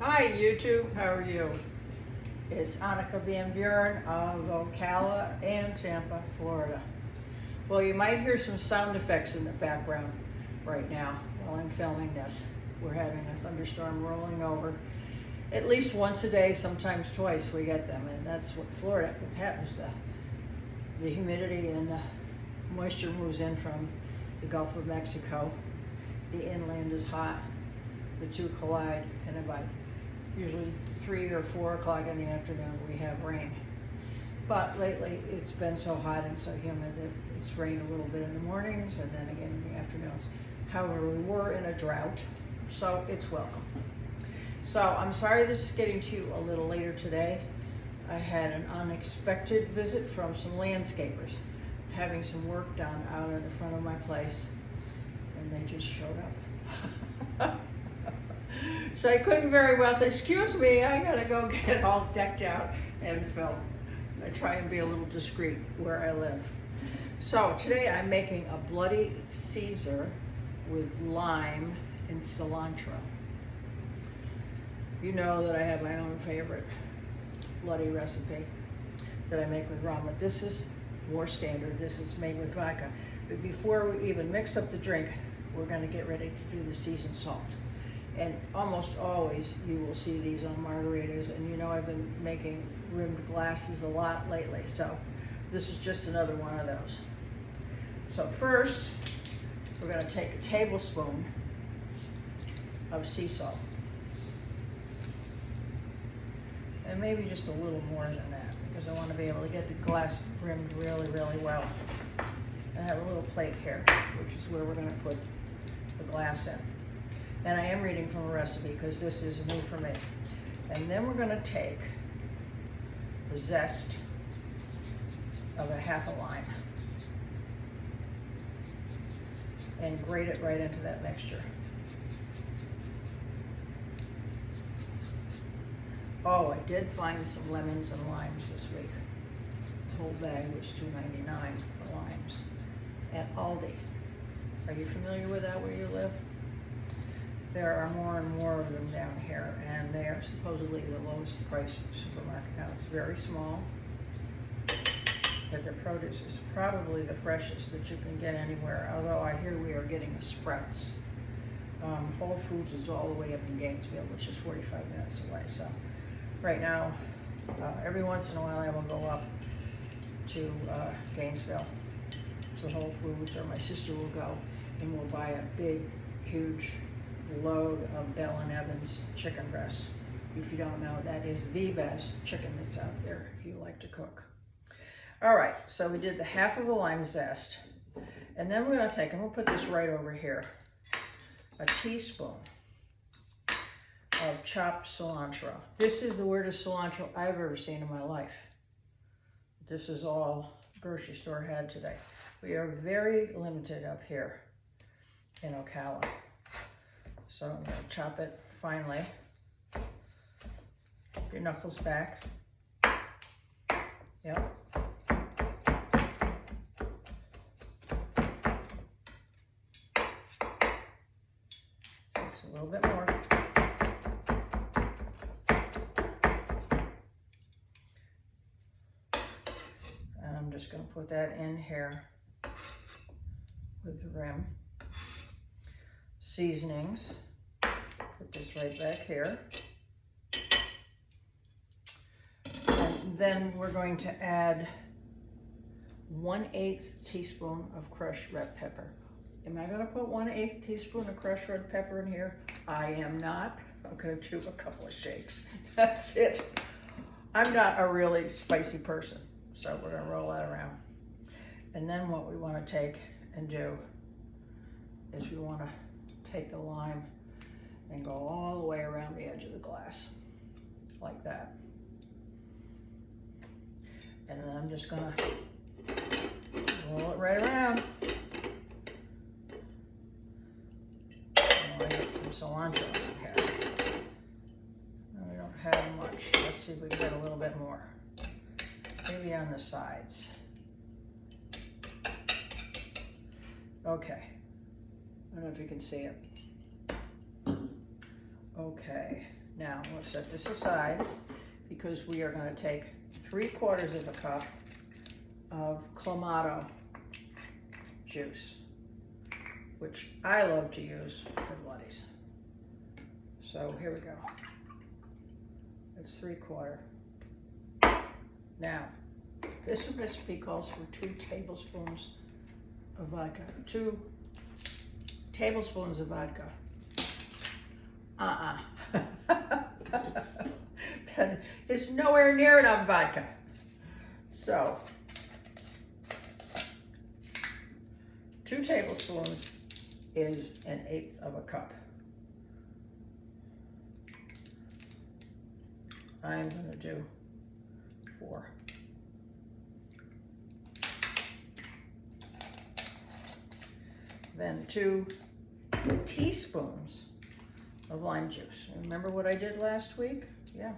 Hi YouTube, how are you? It's Anneke Van Buren of Ocala and Tampa, Florida. Well, you might hear some sound effects in the background right now while I'm filming this. We're having a thunderstorm rolling over. At least once a day, sometimes twice we get them, and that's what happens. The humidity and the moisture moves in from the Gulf of Mexico. The inland is hot. The two collide, and about usually 3 or 4 o'clock in the afternoon we have rain. But lately it's been so hot and so humid that it's rained a little bit in the mornings and then again in the afternoons. However, we were in a drought, so it's welcome. So I'm sorry this is getting to you a little later today. I had an unexpected visit from some landscapers having some work done out in the front of my place, and they just showed up. So I couldn't very well say, excuse me, I gotta go get all decked out and film. I try and be a little discreet where I live. So today I'm making a Bloody Caeser with lime and cilantro. You know that I have my own favorite bloody recipe that I make with rum, but this is more standard. This is made with vodka. But before we even mix up the drink, we're gonna get ready to do the seasoned salt. And almost always you will see these on margaritas, and you know I've been making rimmed glasses a lot lately, so this is just another one of those. So first, we're gonna take a tablespoon of sea salt. And maybe just a little more than that, because I want to be able to get the glass rimmed really, really well. I have a little plate here, which is where we're gonna put the glass in. And I am reading from a recipe because this is new for me. And then we're gonna take the zest of a half a lime and grate it right into that mixture. Oh, I did find some lemons and limes this week. The whole bag was $2.99 for limes at Aldi. Are you familiar with that where you live? There are more and more of them down here, and they are supposedly the lowest price supermarket. Now, it's very small, but their produce is probably the freshest that you can get anywhere, although I hear we are getting the Sprouts. Whole Foods is all the way up in Gainesville, which is 45 minutes away. So right now, every once in a while I will go up to Gainesville, to Whole Foods, or my sister will go and we'll buy a big, huge load of Bell & Evans chicken breasts. If you don't know, that is the best chicken that's out there if you like to cook. All right, so we did the half of the lime zest, and then we're gonna take, and we'll put this right over here, a teaspoon of chopped cilantro. This is the weirdest cilantro I've ever seen in my life. This is all the grocery store had today. We are very limited up here in Ocala. So I'm gonna chop it finely. Keep your knuckles back. Yep. Takes a little bit more. And I'm just gonna put that in here with the rim. Seasonings. Put this right back here. And then we're going to add 1/8 teaspoon of crushed red pepper. Am I gonna put 1/8 teaspoon of crushed red pepper in here? I am not. I'm gonna do a couple of shakes. That's it. I'm not a really spicy person, so we're gonna roll that around. And then what we wanna take and do is we wanna take the lime and go all the way around the edge of the glass, like that. And then I'm just gonna roll it right around. I want to get some cilantro in here. And we don't have much. Let's see if we can get a little bit more. Maybe on the sides. Okay. I don't know if you can see it. Okay, Now, we'll set this aside because we are going to take 3/4 of a cup of Clamato juice, which I love to use for bloodies. So here we go. It's 3/4. Now, this recipe calls for 2 tablespoons of vodka. 2 tablespoons of vodka. That is nowhere near enough vodka. So, 2 tablespoons is 1/8 of a cup. I'm going to do 4. Then 2 teaspoons of lime juice. Remember what I did last week? Yeah.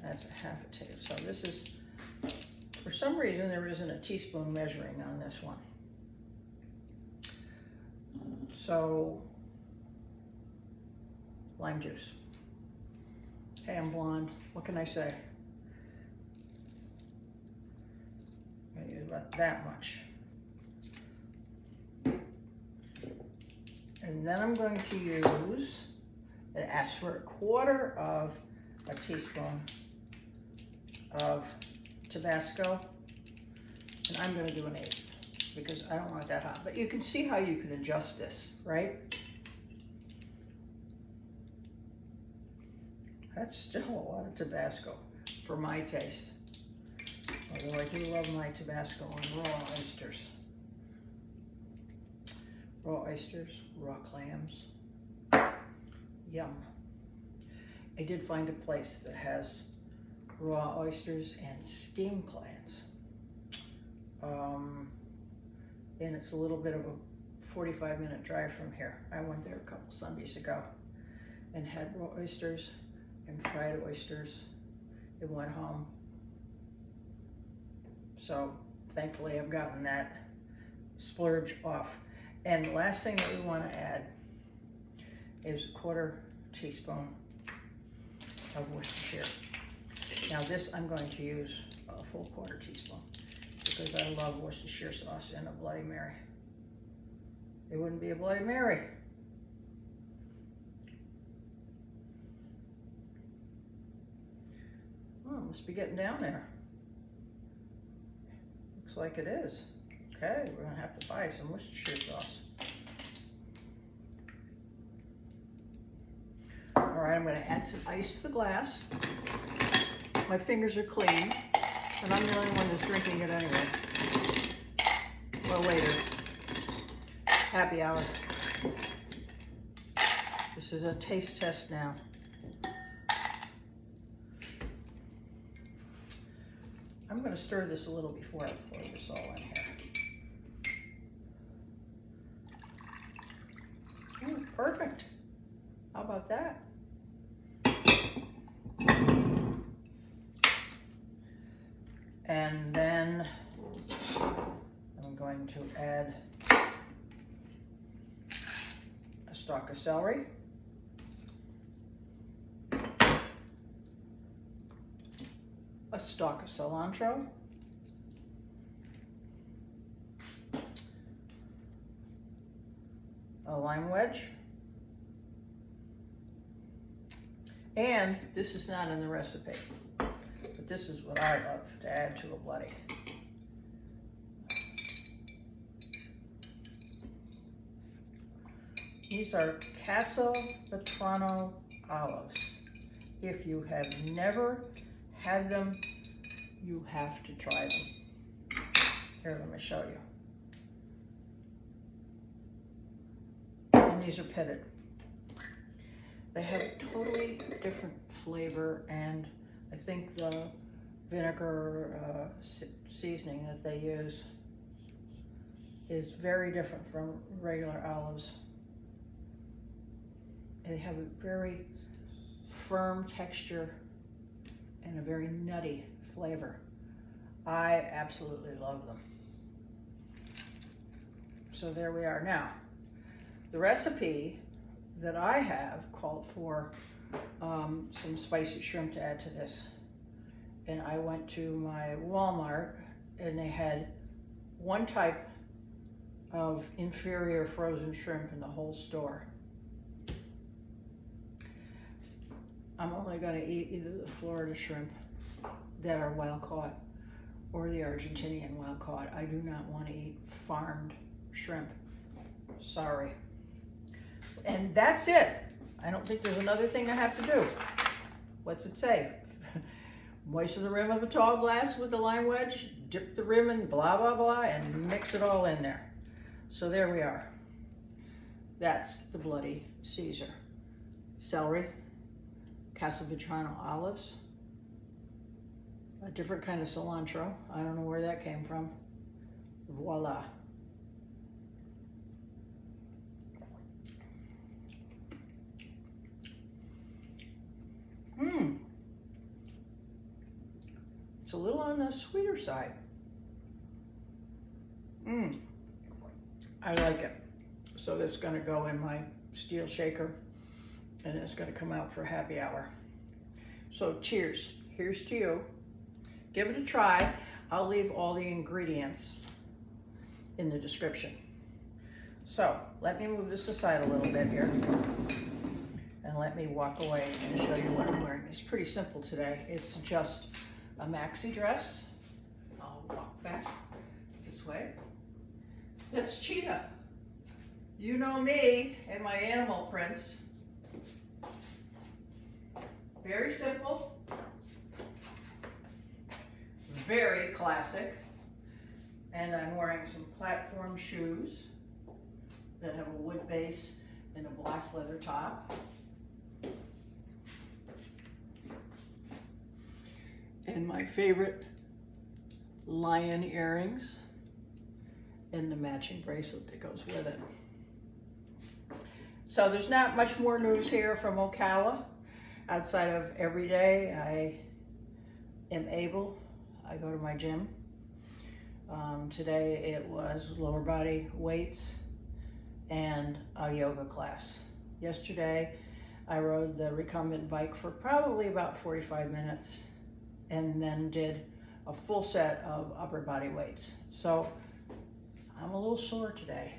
That's 1/2 tablespoon. So this is, for some reason, there isn't a teaspoon measuring on this one. So, lime juice. Hey, I'm blonde. What can I say? I'm gonna use about that much. And then I'm going to use, it asks for 1/4 of a teaspoon of Tabasco, and I'm going to do 1/8 because I don't want it that hot. But you can see how you can adjust this, right? That's still a lot of Tabasco for my taste. Although I do love my Tabasco on raw oysters. Raw oysters, raw clams. Yum. I did find a place that has raw oysters and steamed clams. And it's a little bit of a 45-minute drive from here. I went there a couple Sundays ago and had raw oysters and fried oysters and went home. So thankfully I've gotten that splurge off. And the last thing that we want to add is 1/4 teaspoon of Worcestershire. Now this I'm going to use a full 1/4 teaspoon because I love Worcestershire sauce in a Bloody Mary. It wouldn't be a Bloody Mary. Oh, it must be getting down there. Looks like it is. Okay, we're gonna have to buy some Worcestershire sauce. All right, I'm gonna add some ice to the glass. My fingers are clean, and I'm the only one that's drinking it anyway. Well, later. Happy hour. This is a taste test now. I'm going to stir this a little before I pour this all in here. Perfect. How about that? And then I'm going to add a stalk of celery. A stalk of cilantro. A lime wedge. And this is not in the recipe, but this is what I love to add to a bloody. These are Castelvetrano olives. If you have never had them, you have to try them. Here, let me show you. And these are pitted. They have a totally different flavor, and I think the vinegar seasoning that they use is very different from regular olives. They have a very firm texture and a very nutty flavor. I absolutely love them. So there we are. Now, the recipe that I have called for some spicy shrimp to add to this. And I went to my Walmart and they had one type of inferior frozen shrimp in the whole store. I'm only gonna eat either the Florida shrimp that are wild caught or the Argentinian wild caught. I do not want to eat farmed shrimp. Sorry. And that's it. I don't think there's another thing I have to do. What's it say? Moisten the rim of a tall glass with the lime wedge, dip the rim in blah, blah, blah, and mix it all in there. So there we are. That's the Bloody Caesar. Celery, Castelvetrano olives, a different kind of cilantro. I don't know where that came from. Voila. It's a little on the sweeter side. I like it. So that's gonna go in my steel shaker and it's gonna come out for happy hour. So cheers, here's to you. Give it a try. I'll leave all the ingredients in the description. So let me move this aside a little bit here and let me walk away and show you what I'm wearing. It's pretty simple today. It's just a maxi dress. I'll walk back this way. That's Cheetah. You know me and my animal prints. Very simple, very classic. And I'm wearing some platform shoes that have a wood base and a black leather top. And my favorite lion earrings and the matching bracelet that goes with it. So there's not much more news here from Ocala outside of every day I am able. I go to my gym. Today it was lower body weights and a yoga class. Yesterday I rode the recumbent bike for probably about 45 minutes and then did a full set of upper body weights. So I'm a little sore today.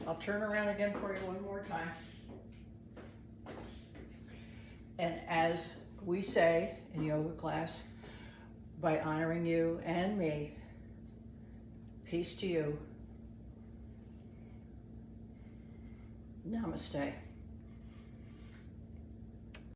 I'll turn around again for you one more time. And as we say in yoga class, by honoring you and me, peace to you. Namaste.